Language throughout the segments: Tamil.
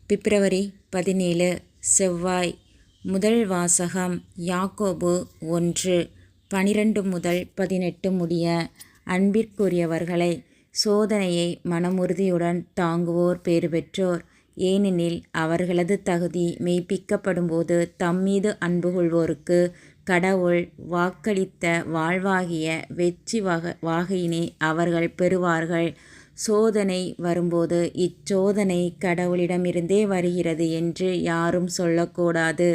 பிப்ரவரி 17 செவ்வாய். முதல் வாசகம் யாக்கோபு 1:12 முதல் 18 முடிய. அன்பிற்குரியவர்களே, சோதனையை மனமுறுதியுடன் தாங்குவோர் பேறு பெற்றோர். ஏனெனில் அவர்களது தகுதி மெய்ப்பிக்கப்படும்போது தம்மீது அன்பு கொள்வோருக்கு கடவுள் வாக்களித்த வாழ்வாகிய வெற்றி வாகையினை அவர்கள் பெறுவார்கள். சோதனை வரும்போது இச்சோதனை கடவுளிடமிருந்தே வருகிறது என்று யாரும் சொல்லக்கூடாது.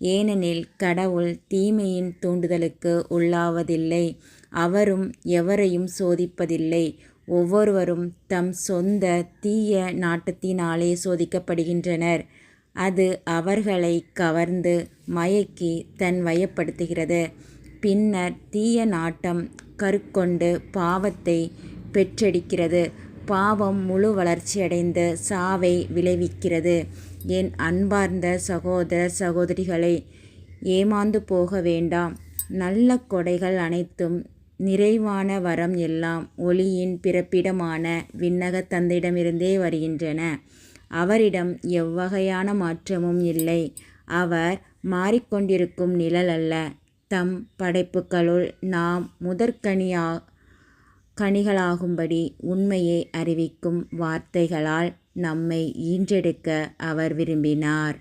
ஏனெனில் கடவுள் தீமையின் தூண்டுதலுக்கு உள்ளாவதில்லை. அவரும் எவரையும் சோதிப்பதில்லை. ஒவ்வொருவரும் தம் சொந்த தீய நாட்டத்தினாலே சோதிக்கப்படுகின்றனர். அது அவர்களை கவர்ந்து மயக்கி தன்வயப்படுத்துகிறது. பின்னர் தீய நாட்டம் கருக்கொண்டு பாவத்தை பெற்றெடுக்கிறது. பாவம் முழு வளர்ச்சியடைந்து சாவை விளைவிக்கிறது. என் அன்பார்ந்த சகோதர சகோதரிகளை, ஏமாந்து போக வேண்டாம். நல்ல கொடைகள் அனைத்தும் நிறைவான வரம் எல்லாம் ஒளியின் பிறப்பிடமான விண்ணகத் தந்தையிடமிருந்தே வருகின்றன. அவரிடம் எவ்வகையான மாற்றமும் இல்லை. அவர் மாறிக்கொண்டிருக்கும் நிழல் அல்ல. தம் படைப்புகளுள் நாம் கனிகளாகும்படி உண்மையை அறிவிக்கும் வார்த்தைகளால் நம்மை ஈன்றெடுக்க அவர் விரும்பினார்.